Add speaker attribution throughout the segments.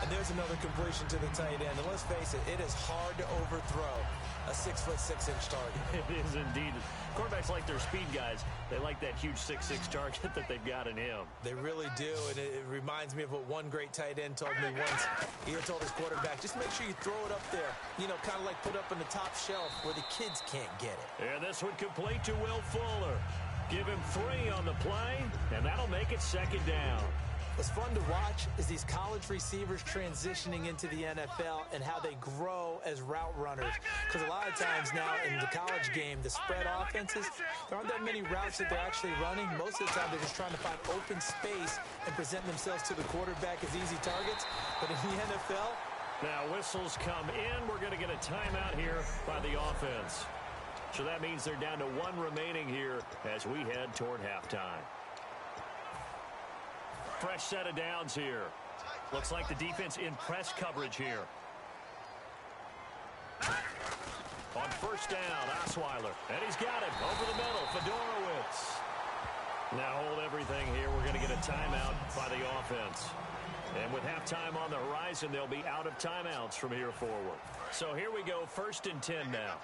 Speaker 1: And there's another completion to the tight end. And let's face it, it is hard to overthrow a 6'6" target.
Speaker 2: It is indeed. Quarterbacks like their speed guys. They like that huge 6'6" target that they've got in him.
Speaker 1: They really do, and it reminds me of what one great tight end told me once. He told his quarterback, just make sure you throw it up there, kind of like put up on the top shelf where the kids can't get it.
Speaker 2: And this one complete to Will Fuller. Give him 3 on the play, and that'll make it 2nd down.
Speaker 1: What's fun to watch is these college receivers transitioning into the NFL and how they grow as route runners. Because a lot of times now in the college game, the spread offenses, there aren't that many routes that they're actually running. Most of the time, they're just trying to find open space and present themselves to the quarterback as easy targets. But in the NFL...
Speaker 2: Now whistles come in. We're going to get a timeout here by the offense. So that means they're down to 1 remaining here as we head toward halftime. Fresh set of downs here. Looks like the defense in press coverage here. On 1st down, Osweiler. And he's got it over the middle. Fedorowicz. Now hold everything here. We're going to get a timeout by the offense. And with halftime on the horizon, they'll be out of timeouts from here forward. So here we go, 1st and 10 now.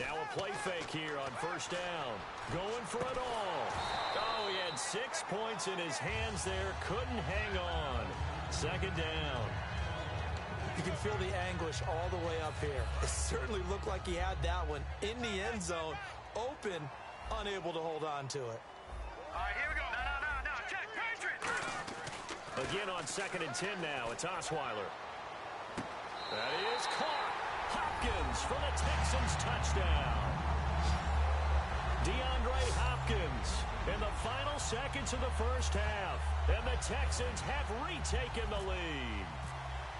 Speaker 2: Now a play fake here on 1st down. Going for it all. Oh, he had 6 points in his hands there. Couldn't hang on. 2nd down.
Speaker 1: You can feel the anguish all the way up here. It certainly looked like he had that one in the end zone, open, unable to hold on to it.
Speaker 3: All right, here we go. No. Check, Patriot.
Speaker 2: Again on 2nd and 10 now. It's Osweiler. That is caught. Hopkins for the Texans touchdown. DeAndre Hopkins in the final seconds of the 1st half. And the Texans have retaken the lead.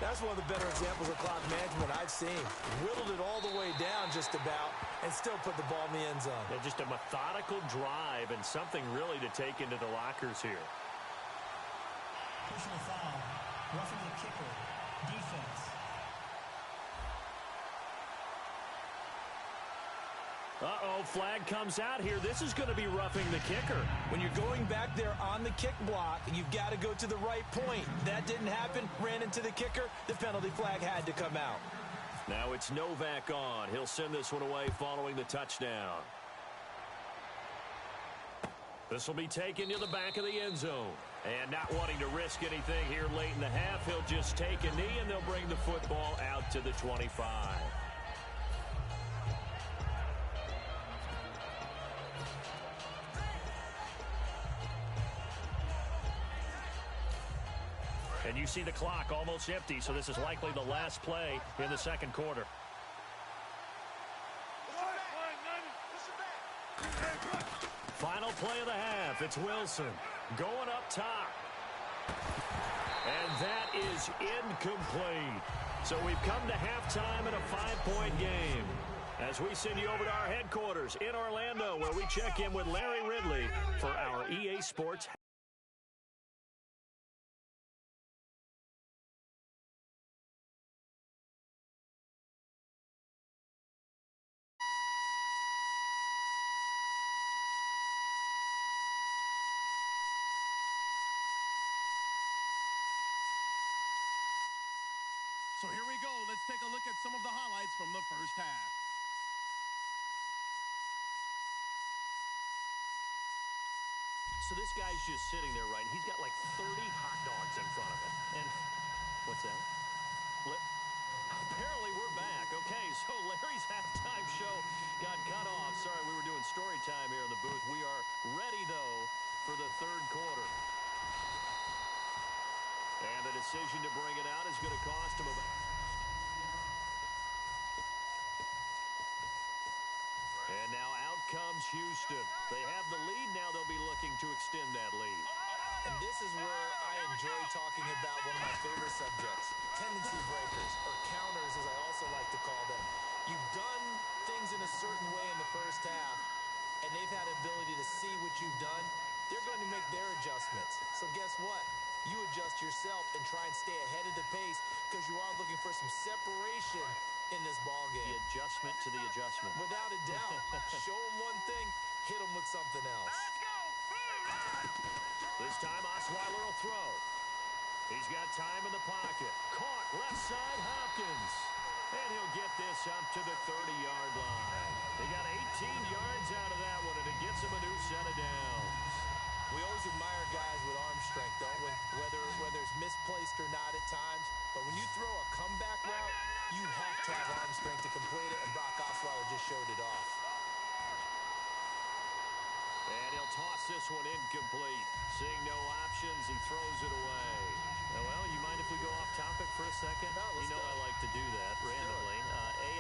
Speaker 1: That's one of the better examples of clock management I've seen. Whittled it all the way down just about and still put the ball in the end zone.
Speaker 2: Yeah, just a methodical drive and something really to take into the lockers here.
Speaker 4: Personal foul. Roughing the kicker. Defense.
Speaker 2: Uh-oh, flag comes out here. This is going to be roughing the kicker.
Speaker 1: When you're going back there on the kick block, you've got to go to the right point. That didn't happen. Ran into the kicker. The penalty flag had to come out.
Speaker 2: Now it's Novak on. He'll send this one away following the touchdown. This will be taken to the back of the end zone. And not wanting to risk anything here late in the half, he'll just take a knee and they'll bring the football out to the 25. And you see the clock almost empty, so this is likely the last play in the 2nd quarter. Final play of the half. It's Wilson going up top. And that is incomplete. So we've come to halftime in a 5-point game. As we send you over to our headquarters in Orlando, where we check in with Larry Ridley for our EA Sports.
Speaker 5: So here we go. Let's take a look at some of the highlights from the 1st half.
Speaker 2: So this guy's just sitting there, right? And he's got like 30 hot dogs in front of him. And what's that? Apparently we're back. Okay, so Larry's halftime show got cut off. Sorry, we were doing story time here in the booth. We are ready, though, for the 3rd quarter. And the decision to bring it out is going to cost him about... And now out comes Houston. They have the lead. Now they'll be looking to extend that lead.
Speaker 1: And this is where I enjoy talking about one of my favorite subjects, tendency breakers, or counters as I also like to call them. You've done things in a certain way in the 1st half, and they've had the ability to see what you've done. They're going to make their adjustments. So guess what? You adjust yourself and try and stay ahead of the pace because you are looking for some separation in this ball game.
Speaker 2: The adjustment to the adjustment.
Speaker 1: Without a doubt. Show them one thing, hit them with something else.
Speaker 3: Let's go.
Speaker 2: time in the pocket. Caught left side, Hopkins. And he'll get this up to the 30-yard line. They got 18 yards out of that one, and it gets him a new set of downs.
Speaker 1: We always admire guys with arm strength, don't we? Whether it's misplaced or not at times. But when you throw a comeback route, you have to have arm strength to complete it, and Brock Osweiler just showed it off.
Speaker 2: And he'll toss this one incomplete. Seeing no options, he throws it away. Well, you mind if we go off topic for a second?
Speaker 1: No, let's go.
Speaker 2: I like to do that randomly.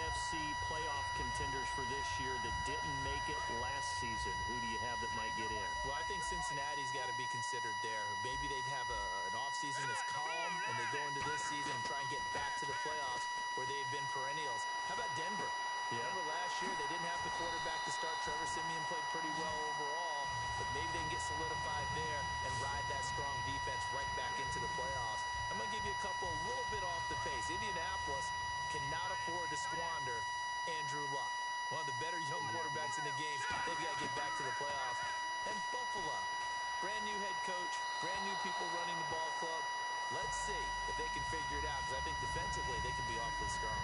Speaker 2: AFC playoff contenders for this year that didn't make it last season. Who do you have that might get in?
Speaker 1: Well, I think Cincinnati's got to be considered there. Maybe they'd have an offseason that's calm, and they go into this season and try and get back to the playoffs where they've been perennials. How about Denver?
Speaker 2: Yeah.
Speaker 1: Remember last year, they didn't have the quarterback to start. Trevor Siemian played pretty well overall, but maybe they can get solidified there and ride that strong defense right back into the playoffs. I'm going to give you a couple a little bit off the pace. Indianapolis cannot afford to squander Andrew Luck, one of the better young quarterbacks in the game. They've got to get back to the playoffs. And Buffalo, brand new head coach, brand new people running the ball club. Let's see if they can figure it out, because I think defensively they can be awfully strong.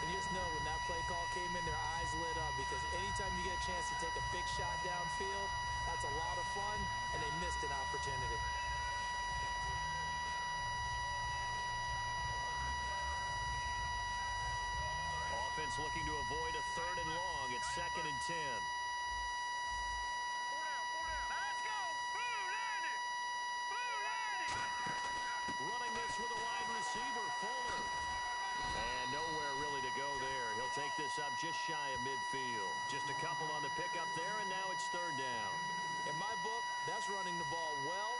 Speaker 1: And you just know when that play call came in, their eyes lit up, because anytime you get a chance to take a big shot downfield, that's a lot of fun, and they missed an opportunity.
Speaker 2: Offense looking to avoid a 3rd and long. It's 2nd and 10.
Speaker 3: Now let's go. Blue 90.
Speaker 2: Running this with a wide receiver, Fuller. And nowhere really to go there. He'll take this up just shy of midfield. Just a couple on the pickup there, and now it's 3rd down.
Speaker 1: In my book, that's running the ball well,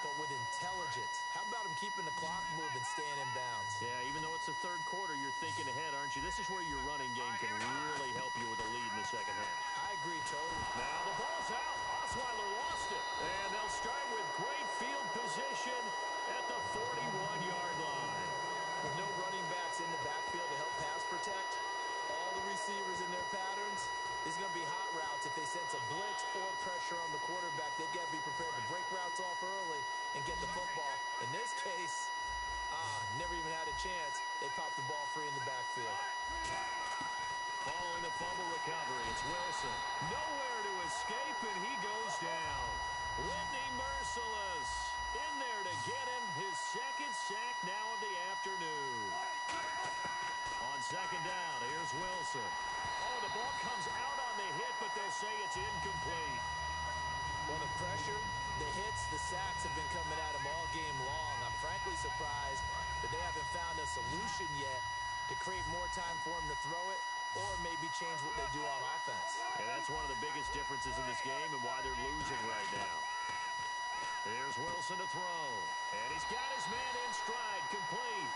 Speaker 1: but with intelligence. How about him keeping the clock moving, staying in bounds?
Speaker 2: Yeah, even though it's the 3rd quarter, you're thinking ahead, aren't you? This is where your running game can really help you with a lead in the 2nd half.
Speaker 1: I agree totally.
Speaker 2: Now the ball's out. Osweiler lost it. And they'll start with great field position at the 41-yard line.
Speaker 1: With no running backs in the backfield to help pass protect, all the receivers in their patterns, these are going to be hot routes. If they sense a blitz or pressure on the quarterback, they've got to be prepared to break routes off early and get the football. In this case, never even had a chance. They popped the ball free in the backfield.
Speaker 2: Following the fumble recovery, it's Wilson. Nowhere to escape, and he goes down. Whitney Merciless in there to get him his 2nd sack now of the afternoon. On 2nd down, here's Wilson. Oh, the ball comes out on the hit, but they'll say it's incomplete.
Speaker 1: Well, the pressure, the hits, the sacks have been coming at him all game long. I'm frankly surprised that they haven't found a solution yet to create more time for him to throw it, or maybe change what they do on offense.
Speaker 2: And that's one of the biggest differences in this game and why they're losing right now. Here's Wilson to throw. And he's got his man in stride, complete.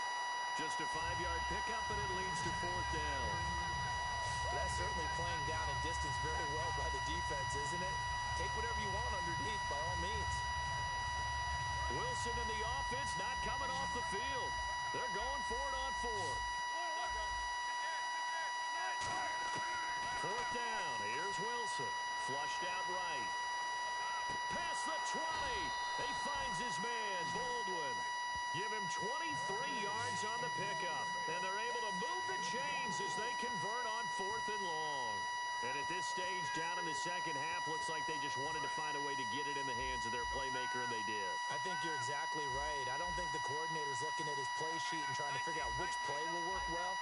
Speaker 2: Just a 5-yard pickup, and it leads to 4th down.
Speaker 1: That's certainly playing down in distance very well by the defense, isn't it? Take whatever you want underneath, by all means.
Speaker 2: Wilson and the offense not coming off the field. They're going for it on 4th. 4th down. Here's Wilson. Flushed out right. Past the 20. He finds his man, Baldwin. Give him 23 yards on the pickup. And they're able to move the chains as they convert on 4th and long. And at this stage, down in the 2nd half, looks like they just wanted to find a way to get it in the hands of their playmaker, and they did.
Speaker 1: I think you're exactly right. I don't think the coordinator's looking at his play sheet and trying to figure out which play will work well.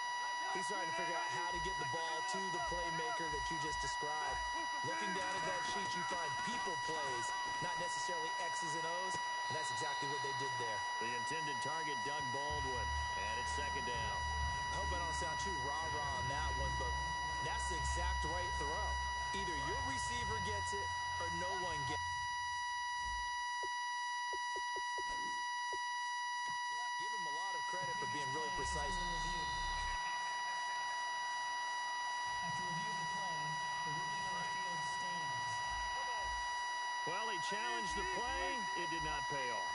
Speaker 1: He's trying to figure out how to get the ball to the playmaker that you just described. Looking down at that sheet, you find people plays, not necessarily X's and O's, and that's exactly what they did there.
Speaker 2: The intended target, Doug Baldwin, and it's 2nd down.
Speaker 1: I hope I don't sound too rah-rah on that one, but that's the exact right throw. Either your receiver gets it or no one gets it. Give him a lot of credit for being really precise.
Speaker 4: After review of the play, the ruling on the field stands.
Speaker 2: Well, he challenged the play. It did not pay off.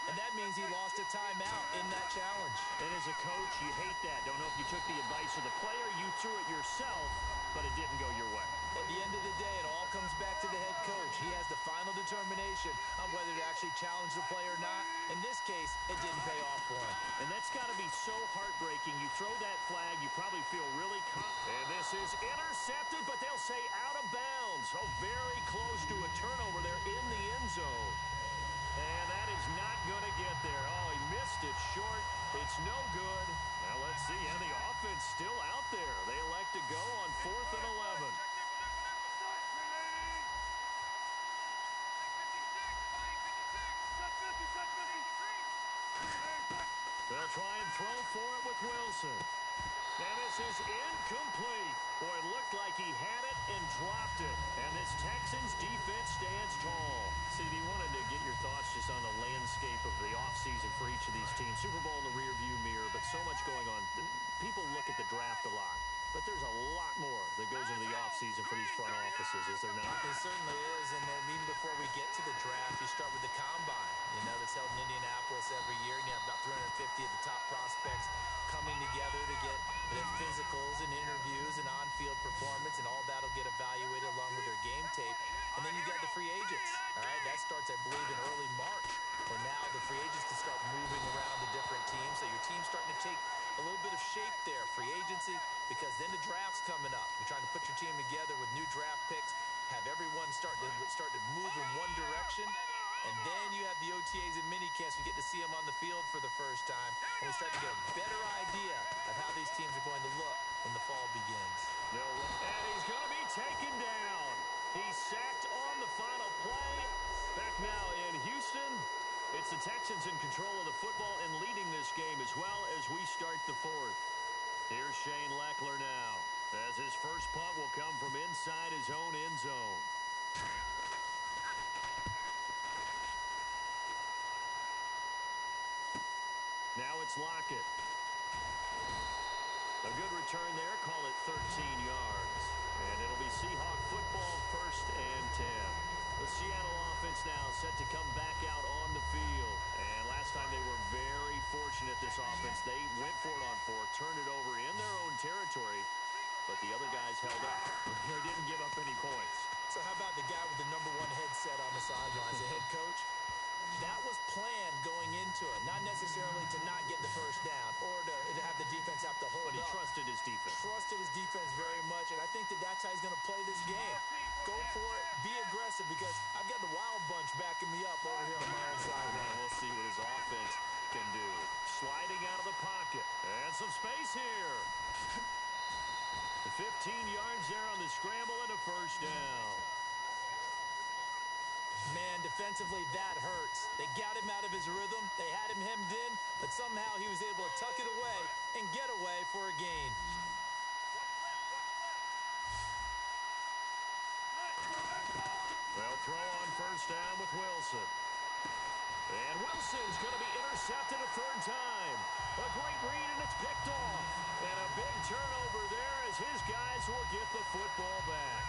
Speaker 1: And that means he lost a timeout in that challenge.
Speaker 2: And as a coach, you hate that. Don't know if you took the advice of the player, you threw it yourself, but it didn't go your way.
Speaker 1: At the end of the day, it all comes back to the head coach. He has the final determination on whether to actually challenge the play or not. In this case, it didn't pay off for him.
Speaker 2: And that's got to be so heartbreaking. You throw that flag, you probably feel really confident. And this is intercepted, but they'll say out of bounds. Oh, very close to a turnover there in the end zone. And that is not going to get there. Oh, he missed it short. It's no good. Now let's see. And the offense still out there. They elect to go on 4th and 11. They'll try and throw for it with Wilson. And this is incomplete. Boy, it looked like he had it and dropped it. And this Texans defense stands tall. CD, wanted to get your thoughts just on the landscape of the offseason for each of these teams. Super Bowl in the rearview mirror, but so much going on. People look at the draft a lot. But there's a lot more that goes into the offseason for these front offices, is there not?
Speaker 1: It certainly is, and then even before we get to the draft, you start with the combine. You know, that's held in Indianapolis every year, and you have about 350 of the top prospects coming together to get their physicals and interviews and on-field performance, and all that will get evaluated along with their game tape. And then you got the free agents, all right? That starts, I believe, in early March, where now the free agents can start moving around the different teams, so your team's starting to take a little bit of shape there, free agency, because then the draft's coming up. You're trying to put your team together with new draft picks, have everyone start to move in one direction, and then you have the OTAs and minicamps. We get to see them on the field for the first time, and we start to get a better idea of how these teams are going to look when the fall begins.
Speaker 2: And he's going to be taken down. He's sacked on the final play. Back now in Houston. It's the Texans in control of the football and leading this game as well as we start the 4th. Here's Shane Leckler now, as his first punt will come from inside his own end zone. Now it's Lockett. A good return there, call it 13 yards. And it'll be Seahawk football, 1st and 10. The Seattle offense now set to come back out on the field. And last time they were very fortunate, this offense. They went for it on 4, turned it over in their own territory, but the other guys held up. They didn't give up any points.
Speaker 1: So how about the guy with the #1 headset on the sidelines, the head coach? That was planned going into it, not necessarily to not get the first down or to have the defense have to hold up.
Speaker 2: But he trusted his defense.
Speaker 1: Trusted his defense very much, and I think that's how he's going to play this game. Go for it, be aggressive, because I've got the wild bunch backing me up over here on my own side.
Speaker 2: And we'll see what his offense can do. Sliding out of the pocket. And some space here. 15 yards there on the scramble and a first down.
Speaker 1: Man, defensively, that hurts. They got him out of his rhythm. They had him hemmed in, but somehow he was able to tuck it away and get away for a gain.
Speaker 2: They'll throw on first down with Wilson. And Wilson's going to be intercepted a 3rd time. A great read, and it's picked off. And a big turnover there as his guys will get the football back.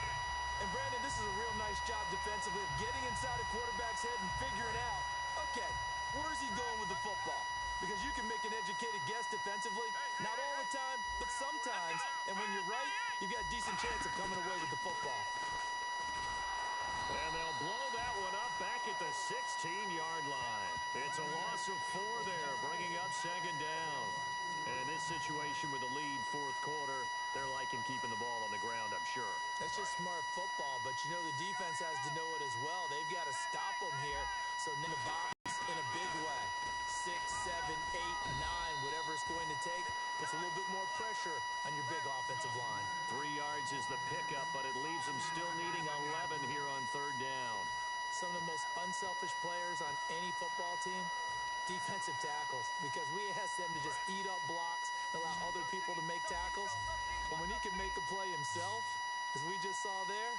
Speaker 1: And, Brandon, this is a real nice job defensively of getting inside a quarterback's head and figuring out, okay, where's he going with the football? Because you can make an educated guess defensively, not all the time, but sometimes. And when you're right, you've got a decent chance of coming away with the football.
Speaker 2: And they'll blow that one up back at the 16-yard line. It's a loss of 4 there, bringing up 2nd down. And in this situation with the lead 4th quarter, they're liking keeping the ball on the ground, I'm sure.
Speaker 1: That's just smart football, but you know the defense has to know it as well. They've got to stop them here. So in the box in a big way. 6, 7, 8, 9, whatever it's going to take. Puts a little bit more pressure on your big offensive line.
Speaker 2: 3 yards is the pickup, but it leaves them still needing 11 here on 3rd down.
Speaker 1: Some of the most unselfish players on any football team, defensive tackles, because we ask them to just eat up blocks and allow other people to make tackles. But when he can make a play himself, as we just saw there,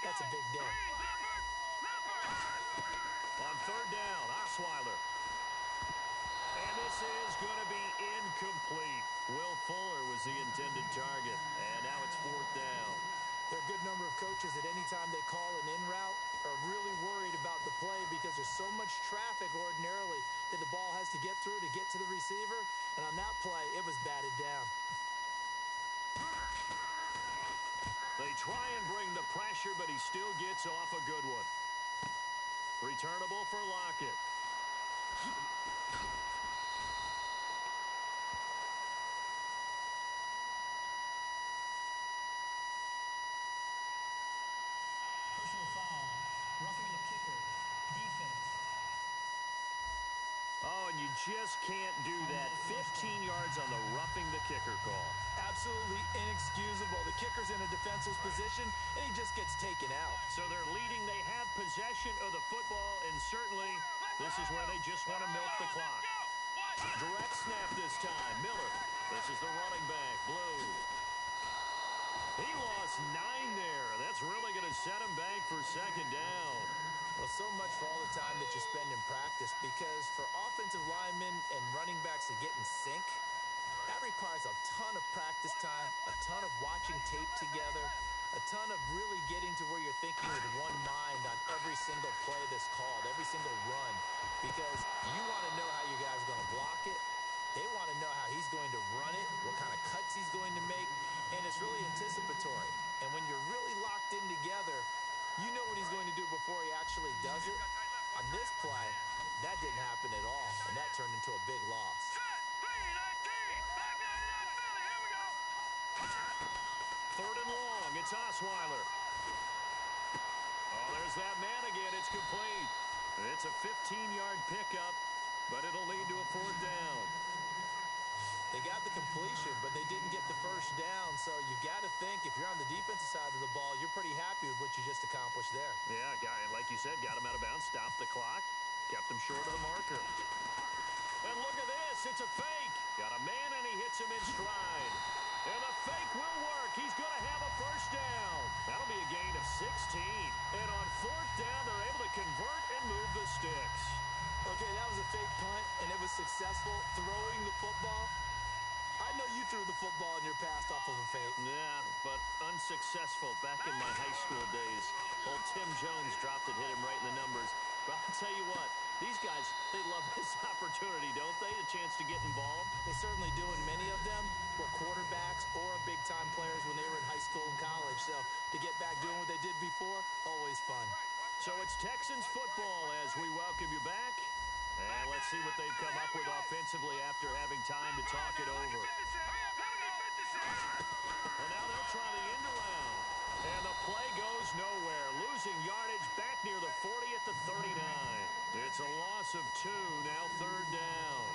Speaker 1: that's a big day.
Speaker 2: On 3rd down, Osweiler. And this is going to be incomplete. Will Fuller was the intended target. And now it's 4th down.
Speaker 1: There are a good number of coaches that any time they call an in route are really worried about the play because there's so much traffic ordinarily that the ball has to get through to get to the receiver. And on that play, it was batted down.
Speaker 2: They try and bring the pressure, but he still gets off a good one. returnable for Lockett.
Speaker 4: Personal foul. Roughing the kicker. Defense.
Speaker 2: Oh, and you just can't do that. 15 yards on the roughing the kicker call.
Speaker 1: Absolutely inexcusable. The kicker's in a defenseless position, and he just gets taken out.
Speaker 2: So they're leading. They have possession of the football, and certainly this is where they just want to milk the clock. Direct snap this time. Miller. This is the running back. Blue. He lost 9 there. That's really going to set him back for second down.
Speaker 1: Well, so much for all the time that you spend in practice, because for offensive linemen and running backs to get in sync, that requires a ton of practice time, a ton of watching tape together, a ton of really getting to where you're thinking with one mind on every single play that's called, every single run, because you want to know how your guy's going to block it. They want to know how he's going to run it, what kind of cuts he's going to make, and it's really anticipatory. And when you're really locked in together, you know what he's going to do before he actually does it. On this play, that didn't happen at all, and that turned into a big loss.
Speaker 2: Third and long. It's Osweiler. Oh, there's that man again. It's complete. It's a 15-yard pickup, but it'll lead to a fourth down.
Speaker 1: They got the completion, but they didn't get the first down. So you got to think, if you're on the defensive side of the ball, you're pretty happy with what you just accomplished there.
Speaker 2: Yeah, like you said, got him out of bounds, stopped the clock, kept him short of the marker. And look at this. It's a fake. Got a man, and he hits him in stride. And the fake will work. He's going to have a first down. That'll be a gain of 16. And on fourth down, they're able to convert and move the sticks.
Speaker 1: Okay, that was a fake punt, and it was successful. Throwing the football, I know you threw the football in your past off of a fake.
Speaker 2: Yeah, but unsuccessful back in my high school days. Old Tim Jones dropped it, hit him right in the numbers. But I'll tell you what, these guys, they love this opportunity, don't they? A chance to get involved.
Speaker 1: They certainly do, and many of them were quarterbacks or big-time players when they were in high school and college. So to get back doing what they did before, always fun.
Speaker 2: So it's Texans football as we welcome you back. And let's see what they've come up with offensively after having time to talk it over. And now they'll try the end around. And the play goes nowhere. Losing yardage back near the 40 at the 39. It's a loss of 2, now third down.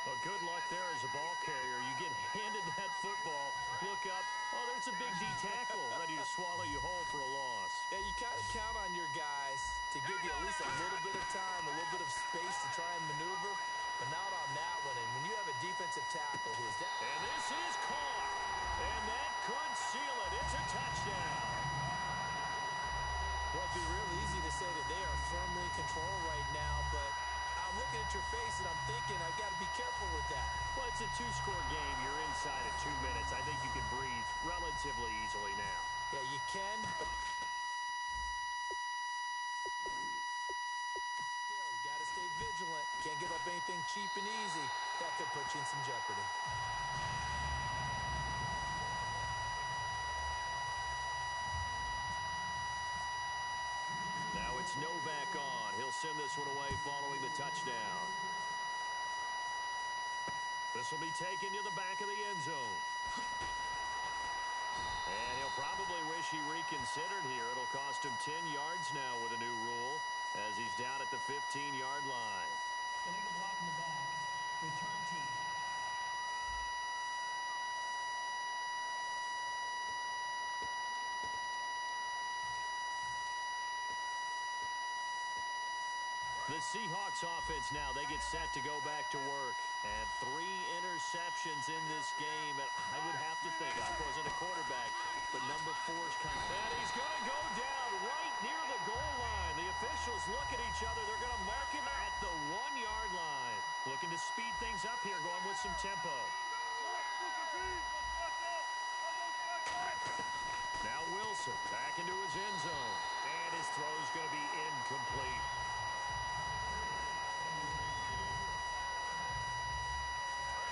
Speaker 2: Well, good luck there as a ball carrier. You get handed that football, look up, oh, there's a big D tackle ready to swallow you whole for a loss.
Speaker 1: Yeah, you kind of count on your guys to give you at least a little bit of time, a little bit of space to try and maneuver, but not on that one. And when you have a defensive tackle who is that...
Speaker 2: And this is caught. And that could seal it. It's a touchdown.
Speaker 1: Well, it'd be real easy to say that they are firmly in control right now, but I'm looking at your face and I'm thinking I've got to be careful with that.
Speaker 2: Well, it's a 2-score game. You're inside of 2 minutes. I think you can breathe relatively easily now.
Speaker 1: Yeah, you can, but still, you got to stay vigilant. Can't give up anything cheap and easy. That could put you in some jeopardy.
Speaker 2: Now it's Novak on. He'll send this one away following the touchdown. This will be taken to the back of the end zone. And he'll probably wish he reconsidered here. It'll cost him 10 yards now with a new rule as he's down at the 15-yard line.
Speaker 4: Illegal block in the back. Return team.
Speaker 2: The Seahawks offense now, they get set to go back to work. And 3 interceptions in this game. And I would have to think, I wasn't a quarterback, but number 4's coming. And he's going to go down right near the goal line. The officials look at each other. They're going to mark him at the 1-yard line. Looking to speed things up here, going with some tempo. Now Wilson back into his end zone. And his throw's going to be incomplete.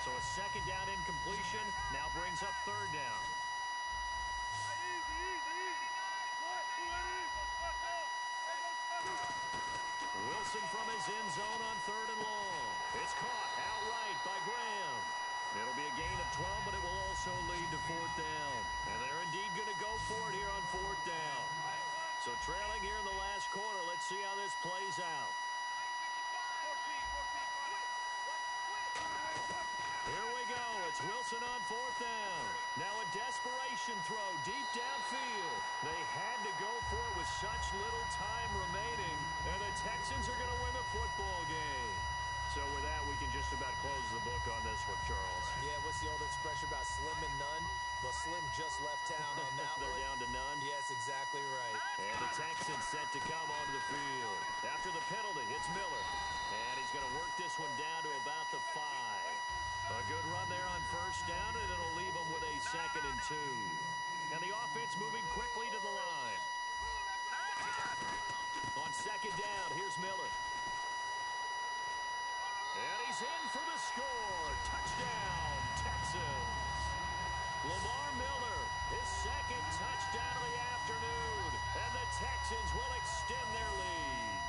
Speaker 2: So a second down incompletion now brings up third down. from his end zone on 3rd and long. It's caught outright by Graham. It'll be a gain of 12, but it will also lead to 4th down. And they're indeed going to go for it here on 4th down. So trailing here in the last quarter, let's see how this plays out. Here we go. It's Wilson on 4th down. Now a desperation throw deep downfield. They had to go for it with such little time remaining, and the Texans are going to win the football game. So with that, we can just about close the book on this one, Charles.
Speaker 1: Yeah, what's the old expression about slim and none? Well, Slim just left town on that
Speaker 2: They're
Speaker 1: one.
Speaker 2: down to none.
Speaker 1: Yes, exactly right.
Speaker 2: And the Texans set to come onto the field. After the penalty, it's Miller. And he's going to work this one down to about the 5. A good run there on 1st down, and it'll leave them with a 2nd and 2. And the offense moving quickly to the line. On 2nd down, here's Miller. And he's in for the score. Touchdown, Texans. Lamar Miller, his 2nd touchdown of the afternoon. And the Texans will extend their lead.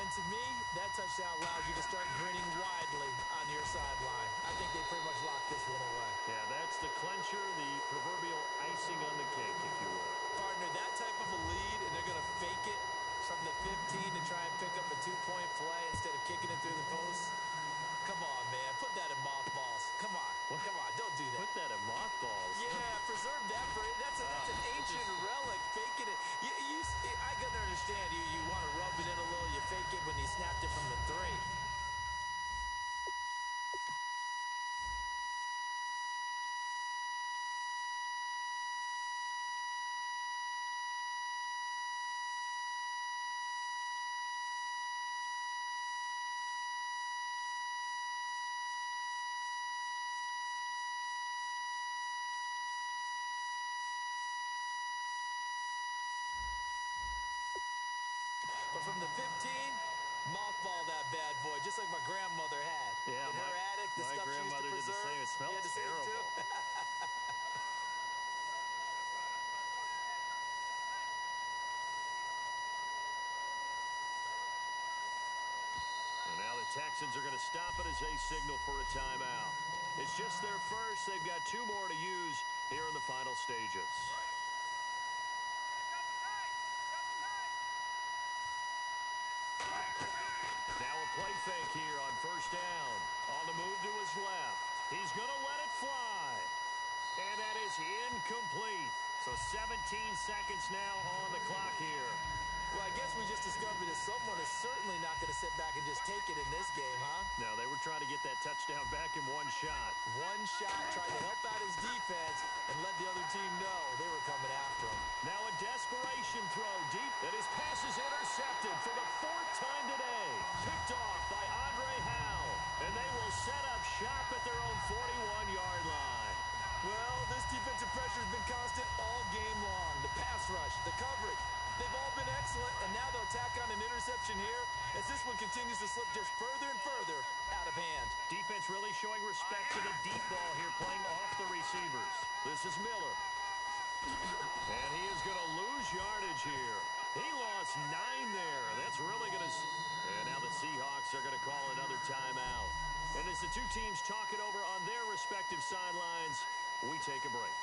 Speaker 1: And to me, that touchdown allows you to start grinning widely on your sideline. I think they pretty much locked this one away.
Speaker 2: Yeah, that's the clincher, the proverbial icing on the cake, if you will.
Speaker 1: Partner, that type of a lead, and they're going to fake it from the 15 to try and pick up a 2-point play instead of kicking it through the post. Come on, man. Put that in mothballs. Come on.
Speaker 2: What?
Speaker 1: Come on. Don't do that.
Speaker 2: Put that in mothballs.
Speaker 1: Yeah, preserve that for it. That's an ancient relic. Faking it. I can understand you want to rub it in a little. You fake it when he snapped it from the 3. But from the 15, mothball that bad boy, just like my grandmother had.
Speaker 2: Yeah,
Speaker 1: in her attic, the stuff she used to
Speaker 2: grandmother did the
Speaker 1: preserve.
Speaker 2: same. It smelled
Speaker 1: the same
Speaker 2: terrible.
Speaker 1: too.
Speaker 2: And now the Texans are going to stop it as they signal for a timeout. It's just their first. They've got 2 more to use here in the final stages. Now a play fake here on 1st down. On the move to his left. He's going to let it fly. And that is incomplete. So 17 seconds now on the clock here.
Speaker 1: Well, I guess we just discovered that someone is certainly not going to sit back and just take it in this game, huh?
Speaker 2: No, they were trying to get that touchdown back in one shot.
Speaker 1: One shot, tried to help out his defense and let the other team know they were coming after him.
Speaker 2: Now a desperation throw deep, and his pass is intercepted for the 4th time today. Picked off by Andre Howe, and they will set up shop at their own 41-yard line.
Speaker 1: Well, this defensive pressure has been constant all game long. The pass rush, the coverage, they've all been excellent, and now they'll tack on an interception here as this one continues to slip just further and further out of hand.
Speaker 2: Defense really showing respect to the deep ball here, playing off the receivers. This is Miller. And he is going to lose yardage here. He lost 9 there. That's really going to... And now the Seahawks are going to call another timeout. And as the 2 teams talk it over on their respective sidelines, we take a break.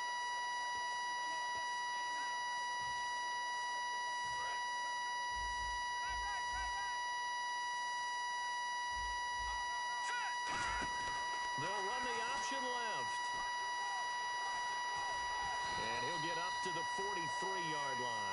Speaker 2: They'll run the option left. And he'll get up to the 43-yard line.